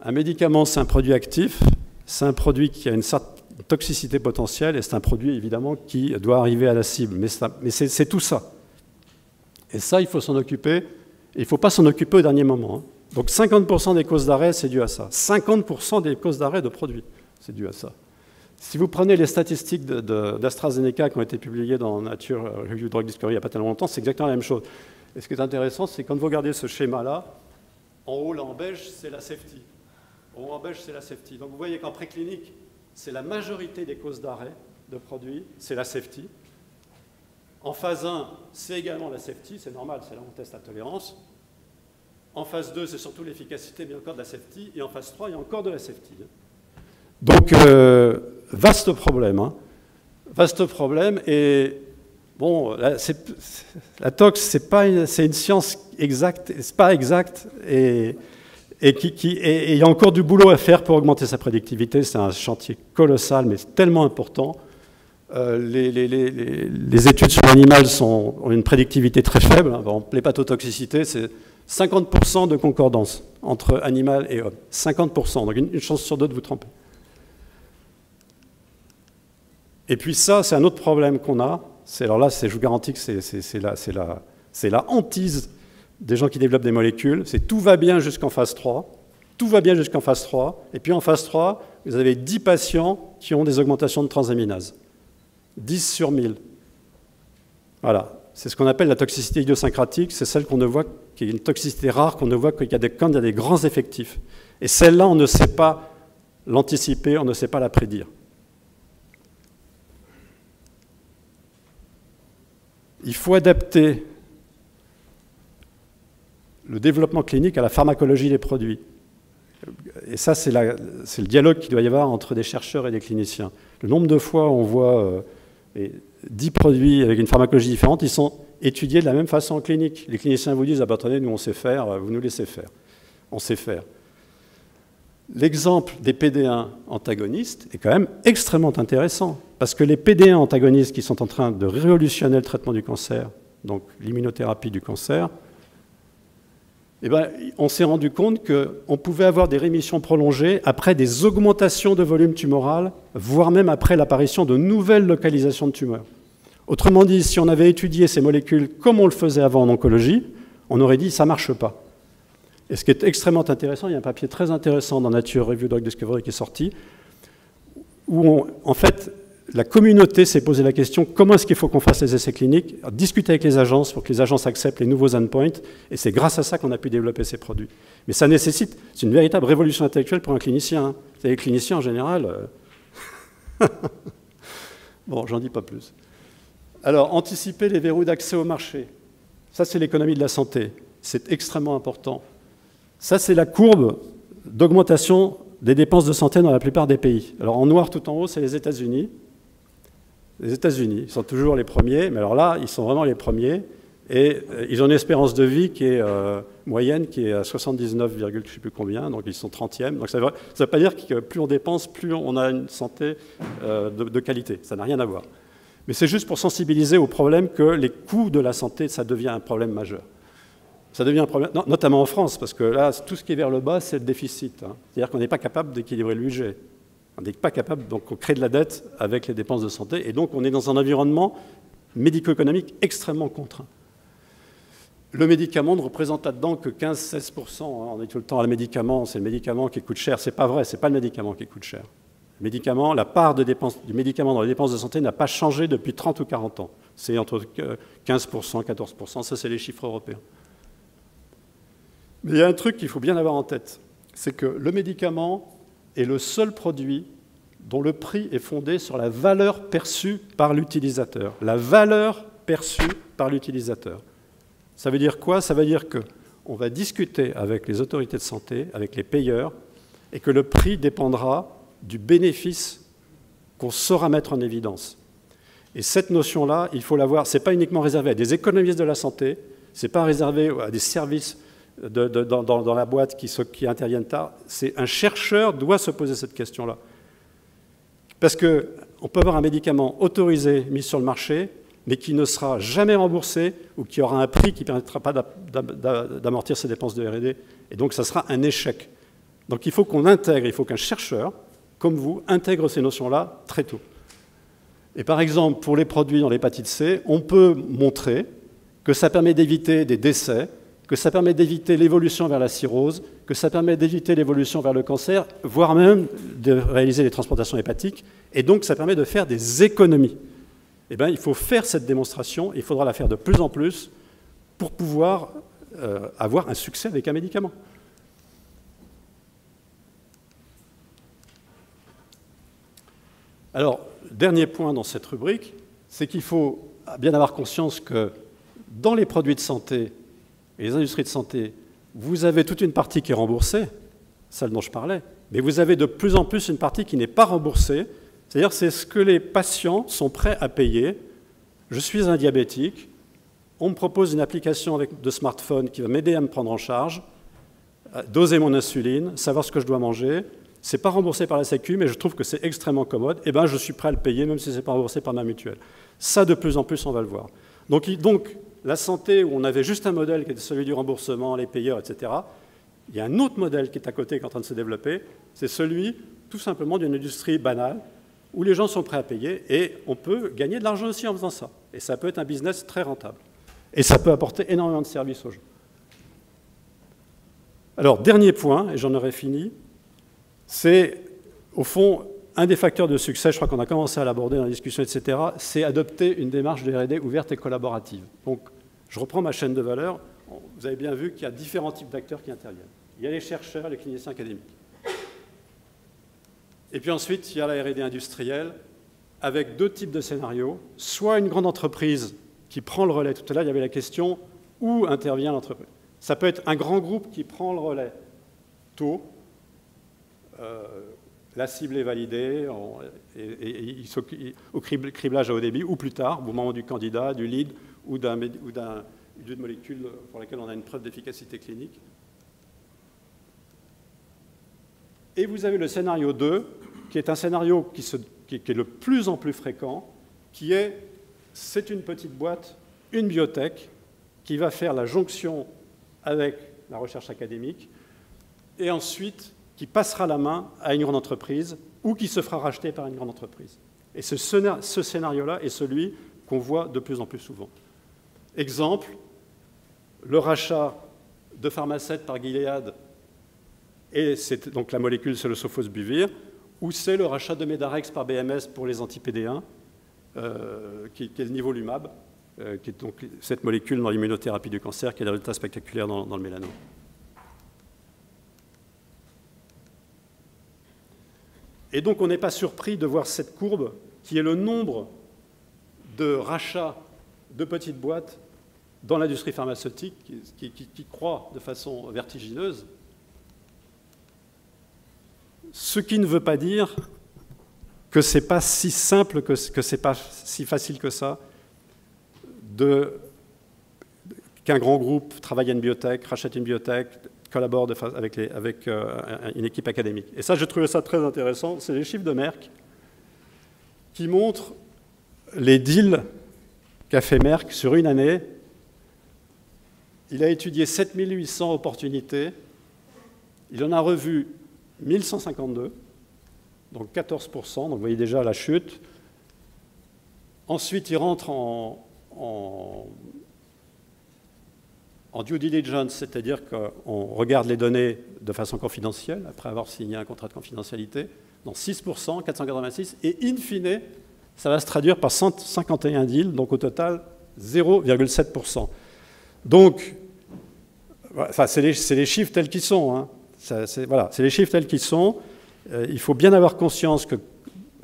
Un médicament, c'est un produit actif, c'est un produit qui a une certaine toxicité potentielle, et c'est un produit, évidemment, qui doit arriver à la cible. Mais c'est tout ça. Et ça, il faut s'en occuper. Il ne faut pas s'en occuper au dernier moment. Donc 50% des causes d'arrêt, c'est dû à ça. 50% des causes d'arrêt de produits, c'est dû à ça. Si vous prenez les statistiques d'AstraZeneca qui ont été publiées dans Nature Review Drug Discovery il n'y a pas tellement longtemps, c'est exactement la même chose. Et ce qui est intéressant, c'est quand vous regardez ce schéma-là, en haut, là, en beige, c'est la safety. En haut, en beige, c'est la safety. Donc vous voyez qu'en préclinique, c'est la majorité des causes d'arrêt de produits, c'est la safety. En phase 1, c'est également la safety, c'est normal, c'est là où on teste la tolérance. En phase 2, c'est surtout l'efficacité, mais encore de la safety. Et en phase 3, il y a encore de la safety. Donc, vaste problème. Hein. Vaste problème. Et bon, la tox, c'est une science exacte, c'est pas exact. Et il y a encore du boulot à faire pour augmenter sa prédictivité. C'est un chantier colossal, mais tellement important. Les études sur l'animal ont une prédictivité très faible. Bon, l'hépatotoxicité, c'est 50% de concordance entre animal et homme. 50%, donc une chance sur deux de vous tromper. Et puis ça, c'est un autre problème qu'on a. Alors là, je vous garantis que c'est la hantise des gens qui développent des molécules. C'est tout va bien jusqu'en phase 3. Tout va bien jusqu'en phase 3. Et puis en phase 3, vous avez 10 patients qui ont des augmentations de transaminase. 10 sur 1000. Voilà. C'est ce qu'on appelle la toxicité idiosyncratique. C'est celle qu'on ne voit, qui est une toxicité rare, qu'on ne voit quand il y a des grands effectifs. Et celle-là, on ne sait pas l'anticiper, on ne sait pas la prédire. Il faut adapter le développement clinique à la pharmacologie des produits. Et ça, c'est le dialogue qu'il doit y avoir entre des chercheurs et des cliniciens. Le nombre de fois où on voit 10 produits avec une pharmacologie différente, ils sont étudiés de la même façon en clinique. Les cliniciens vous disent « Ah ben attendez, nous on sait faire, vous nous laissez faire. » On sait faire. L'exemple des PD1 antagonistes est quand même extrêmement intéressant, parce que les PD1 antagonistes qui sont en train de révolutionner le traitement du cancer, donc l'immunothérapie du cancer, eh ben, on s'est rendu compte qu'on pouvait avoir des rémissions prolongées après des augmentations de volume tumoral, voire même après l'apparition de nouvelles localisations de tumeurs. Autrement dit, si on avait étudié ces molécules comme on le faisait avant en oncologie, on aurait dit « ça ne marche pas ». Et ce qui est extrêmement intéressant, il y a un papier très intéressant dans Nature Review Drug Discovery qui est sorti, où en fait, la communauté s'est posé la question comment est-ce qu'il faut qu'on fasse les essais cliniques, discuter avec les agences pour que les agences acceptent les nouveaux endpoints, et c'est grâce à ça qu'on a pu développer ces produits. Mais ça nécessite, c'est une véritable révolution intellectuelle pour un clinicien. Hein. Vous savez, les cliniciens en général... Bon, j'en dis pas plus. Alors, anticiper les verrous d'accès au marché. Ça, c'est l'économie de la santé. C'est extrêmement important. Ça, c'est la courbe d'augmentation des dépenses de santé dans la plupart des pays. Alors, en noir tout en haut, c'est les États-Unis. Les États-Unis, ils sont toujours les premiers, mais alors là, ils sont vraiment les premiers. Et ils ont une espérance de vie qui est moyenne, qui est à 79, je ne sais plus combien, donc ils sont 30e. Donc ça ne veut pas dire que plus on dépense, plus on a une santé de qualité. Ça n'a rien à voir. Mais c'est juste pour sensibiliser au problème que les coûts de la santé, ça devient un problème majeur. Ça devient un problème, notamment en France, parce que là, tout ce qui est vers le bas, c'est le déficit. Hein. C'est-à-dire qu'on n'est pas capable d'équilibrer le budget. On n'est pas capable, donc on crée de la dette avec les dépenses de santé, et donc on est dans un environnement médico-économique extrêmement contraint. Le médicament ne représente là-dedans que 15-16%. On dit tout le temps, le médicament, c'est le médicament qui coûte cher. C'est pas vrai, c'est pas le médicament qui coûte cher. Le médicament, la part de dépenses, du médicament dans les dépenses de santé n'a pas changé depuis 30 ou 40 ans. C'est entre 15%, 14%, ça c'est les chiffres européens. Mais il y a un truc qu'il faut bien avoir en tête, c'est que le médicament est le seul produit dont le prix est fondé sur la valeur perçue par l'utilisateur. La valeur perçue par l'utilisateur. Ça veut dire quoi? Ça veut dire qu'on va discuter avec les autorités de santé, avec les payeurs, et que le prix dépendra du bénéfice qu'on saura mettre en évidence. Et cette notion-là, il faut l'avoir, ce n'est pas uniquement réservé à des économistes de la santé, ce n'est pas réservé à des services dans la boîte qui interviennent tard. Un chercheur doit se poser cette question-là. Parce qu'on peut avoir un médicament autorisé, mis sur le marché, mais qui ne sera jamais remboursé ou qui aura un prix qui ne permettra pas d'amortir ses dépenses de R&D. Et donc, ça sera un échec. Donc, il faut qu'on intègre, il faut qu'un chercheur, comme vous, intègre ces notions-là très tôt. Et par exemple, pour les produits dans l'hépatite C, on peut montrer que ça permet d'éviter des décès, que ça permet d'éviter l'évolution vers la cirrhose, que ça permet d'éviter l'évolution vers le cancer, voire même de réaliser les transplantations hépatiques, et donc ça permet de faire des économies. Eh bien, il faut faire cette démonstration, il faudra la faire de plus en plus pour pouvoir avoir un succès avec un médicament. Alors, dernier point dans cette rubrique, c'est qu'il faut bien avoir conscience que dans les produits de santé et les industries de santé, vous avez toute une partie qui est remboursée, celle dont je parlais, mais vous avez de plus en plus une partie qui n'est pas remboursée, c'est-à-dire c'est ce que les patients sont prêts à payer. Je suis un diabétique, on me propose une application de smartphone qui va m'aider à me prendre en charge, doser mon insuline, savoir ce que je dois manger. Ce n'est pas remboursé par la Sécu, mais je trouve que c'est extrêmement commode. Eh bien, je suis prêt à le payer, même si ce n'est pas remboursé par ma mutuelle. Ça, de plus en plus, on va le voir. Donc, la santé, où on avait juste un modèle qui était celui du remboursement, les payeurs, etc., il y a un autre modèle qui est à côté, qui est en train de se développer. C'est celui, tout simplement, d'une industrie banale, où les gens sont prêts à payer, et on peut gagner de l'argent aussi en faisant ça. Et ça peut être un business très rentable. Et ça peut apporter énormément de services aux gens. Alors, dernier point, et j'en aurai fini, c'est, au fond, un des facteurs de succès, je crois qu'on a commencé à l'aborder dans la discussion, etc., c'est adopter une démarche de R&D ouverte et collaborative. Donc, je reprends ma chaîne de valeur. Vous avez bien vu qu'il y a différents types d'acteurs qui interviennent. Il y a les chercheurs, les cliniciens académiques. Et puis ensuite, il y a la R&D industrielle, avec deux types de scénarios. Soit une grande entreprise qui prend le relais. Tout à l'heure, il y avait la question où intervient l'entreprise. Ça peut être un grand groupe qui prend le relais tôt. La cible est validée, au criblage à haut débit, ou plus tard, au moment du candidat, du lead, ou d'une molécule pour laquelle on a une preuve d'efficacité clinique. Et vous avez le scénario 2, qui est un scénario qui est le plus en plus fréquent, qui est, c'est une petite boîte, une biotech, qui va faire la jonction avec la recherche académique, et ensuite qui passera la main à une grande entreprise ou qui se fera racheter par une grande entreprise. Et ce scénario-là est celui qu'on voit de plus en plus souvent. Exemple, le rachat de Pharmacet par Gilead, et c'est donc la molécule c'est le sofosbuvir, ou c'est le rachat de Medarex par BMS pour les anti-PD1, qui est le nivolumab, qui est donc cette molécule dans l'immunothérapie du cancer qui a des résultats spectaculaires dans le mélanome. Et donc, on n'est pas surpris de voir cette courbe qui est le nombre de rachats de petites boîtes dans l'industrie pharmaceutique qui croît de façon vertigineuse. Ce qui ne veut pas dire que ce n'est pas si simple, que ce n'est pas si facile que ça qu'un grand groupe travaille à une biotech, rachète une biotech, collabore avec une équipe académique. Et ça, j'ai trouvé ça très intéressant. C'est les chiffres de Merck qui montrent les deals qu'a fait Merck sur une année. Il a étudié 7800 opportunités. Il en a revu 1152, donc 14%. Donc vous voyez déjà la chute. Ensuite, il rentre en due diligence, c'est-à-dire qu'on regarde les données de façon confidentielle, après avoir signé un contrat de confidentialité, dans 6%, 486, et in fine, ça va se traduire par 151 deals, donc au total 0,7%. Donc, enfin, c'est les chiffres tels qu'ils sont. Hein. Voilà, c'est les chiffres tels qu'ils sont. Il faut bien avoir conscience que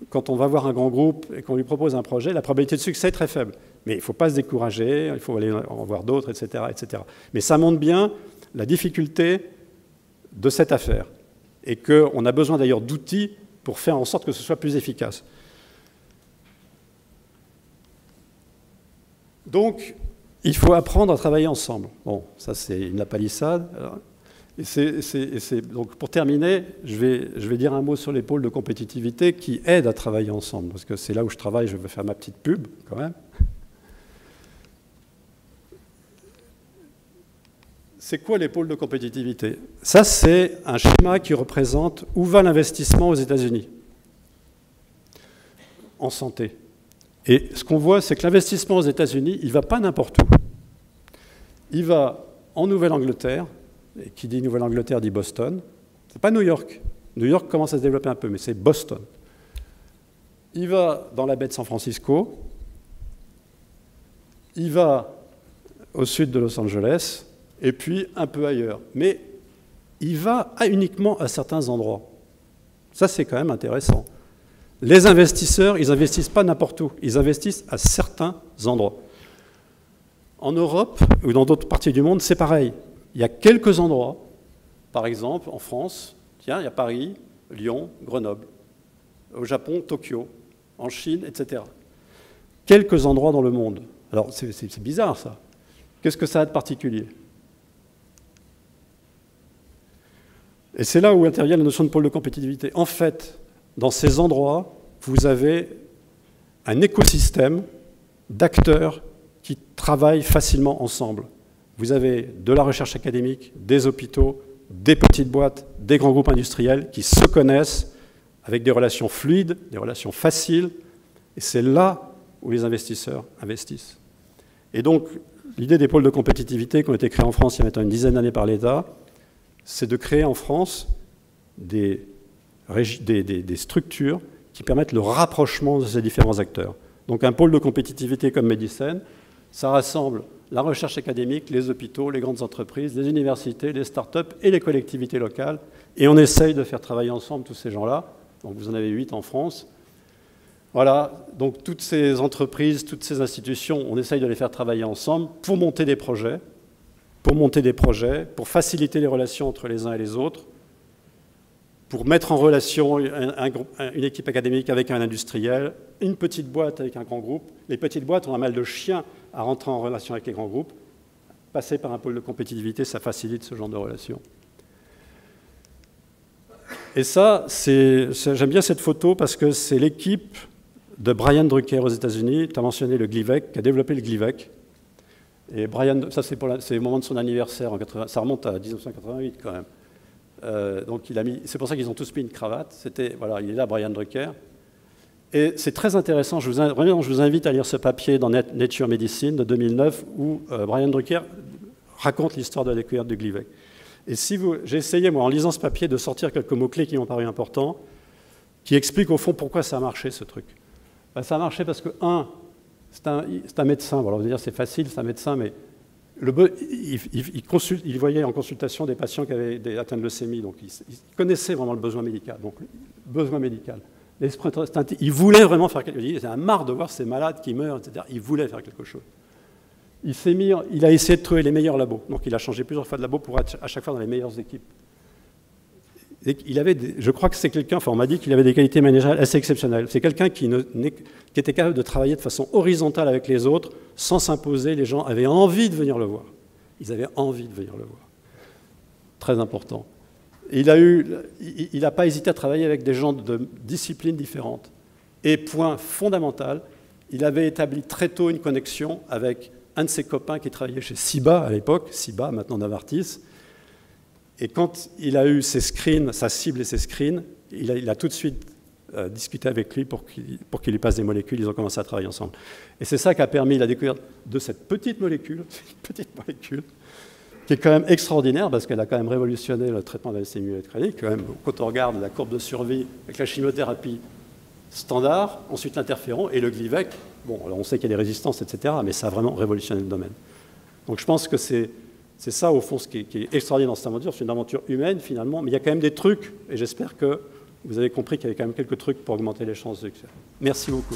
quand on va voir un grand groupe et qu'on lui propose un projet, la probabilité de succès est très faible. Mais il ne faut pas se décourager, il faut aller en voir d'autres, etc., etc. Mais ça montre bien la difficulté de cette affaire et qu'on a besoin d'ailleurs d'outils pour faire en sorte que ce soit plus efficace. Donc, il faut apprendre à travailler ensemble. Bon, ça c'est une lapalissade. Donc pour terminer, je vais dire un mot sur les pôles de compétitivité qui aident à travailler ensemble, parce que c'est là où je travaille, je vais faire ma petite pub quand même. C'est quoi les pôles de compétitivité? Ça, c'est un schéma qui représente où va l'investissement aux États-Unis en santé. Et ce qu'on voit, c'est que l'investissement aux États-Unis, il ne va pas n'importe où. Il va en Nouvelle-Angleterre, et qui dit Nouvelle-Angleterre dit Boston. Ce n'est pas New York. New York commence à se développer un peu, mais c'est Boston. Il va dans la baie de San Francisco. Il va au sud de Los Angeles, et puis un peu ailleurs. Mais il va uniquement à certains endroits. Ça, c'est quand même intéressant. Les investisseurs, ils n'investissent pas n'importe où. Ils investissent à certains endroits. En Europe ou dans d'autres parties du monde, c'est pareil. Il y a quelques endroits, par exemple en France, tiens, il y a Paris, Lyon, Grenoble. Au Japon, Tokyo. En Chine, etc. Quelques endroits dans le monde. Alors, c'est bizarre, ça. Qu'est-ce que ça a de particulier? Et c'est là où intervient la notion de pôle de compétitivité. En fait, dans ces endroits, vous avez un écosystème d'acteurs qui travaillent facilement ensemble. Vous avez de la recherche académique, des hôpitaux, des petites boîtes, des grands groupes industriels qui se connaissent avec des relations fluides, des relations faciles. Et c'est là où les investisseurs investissent. Et donc, l'idée des pôles de compétitivité qui ont été créés en France il y a maintenant une dizaine d'années par l'État, c'est de créer en France des structures qui permettent le rapprochement de ces différents acteurs. Donc un pôle de compétitivité comme Medicine, ça rassemble la recherche académique, les hôpitaux, les grandes entreprises, les universités, les start-up et les collectivités locales. Et on essaye de faire travailler ensemble tous ces gens-là. Donc vous en avez 8 en France. Voilà, donc toutes ces entreprises, toutes ces institutions, on essaye de les faire travailler ensemble pour monter des projets, pour faciliter les relations entre les uns et les autres, pour mettre en relation une équipe académique avec un industriel, une petite boîte avec un grand groupe. Les petites boîtes ont un mal de chien à rentrer en relation avec les grands groupes. Passer par un pôle de compétitivité, ça facilite ce genre de relation. Et ça, j'aime bien cette photo parce que c'est l'équipe de Brian Drucker aux États-Unis, tu as mentionné le Glivec, qui a développé le Glivec. Et Brian, ça c'est au moment de son anniversaire, ça remonte à 1988 quand même. Donc c'est pour ça qu'ils ont tous mis une cravate. Voilà, il est là, Brian Drucker. Et c'est très intéressant, je vous invite à lire ce papier dans Nature Medicine de 2009 où Brian Drucker raconte l'histoire de la découverte du Glivec. Et j'ai essayé, moi, en lisant ce papier, de sortir quelques mots-clés qui m'ont paru importants, qui expliquent au fond pourquoi ça a marché, ce truc. Ben, ça a marché parce que, c'est un médecin, voilà, on va dire c'est facile, c'est un médecin, mais il voyait en consultation des patients qui avaient atteints de leucémie, donc il connaissait vraiment le besoin médical. Donc, besoin médical. Il voulait vraiment faire quelque chose. Il avait marre de voir ces malades qui meurent, etc. Il voulait faire quelque chose. Il a essayé de trouver les meilleurs labos. Donc il a changé plusieurs fois de labo pour être à chaque fois dans les meilleures équipes. Je crois que c'est quelqu'un, on m'a dit qu'il avait des qualités managériales assez exceptionnelles. C'est quelqu'un qui était capable de travailler de façon horizontale avec les autres, sans s'imposer. Les gens avaient envie de venir le voir. Ils avaient envie de venir le voir. Très important. Il n'a pas hésité à travailler avec des gens de disciplines différentes. Et point fondamental, il avait établi très tôt une connexion avec un de ses copains qui travaillait chez Ciba à l'époque, Ciba, maintenant Novartis. Et quand il a eu ses screens, sa cible et ses screens, il a tout de suite discuté avec lui pour qu'il lui passe des molécules. Ils ont commencé à travailler ensemble. Et c'est ça qui a permis la découverte de cette petite molécule, qui est quand même extraordinaire parce qu'elle a quand même révolutionné le traitement de la leucémie myéloïde. Quand on regarde la courbe de survie avec la chimiothérapie standard, ensuite l'interféron et le Glivec, bon, alors on sait qu'il y a des résistances, etc., mais ça a vraiment révolutionné le domaine. Donc je pense que c'est ça, au fond, ce qui est extraordinaire dans cette aventure. C'est une aventure humaine, finalement, mais il y a quand même des trucs, et j'espère que vous avez compris qu'il y avait quand même quelques trucs pour augmenter les chances de succès. Merci beaucoup.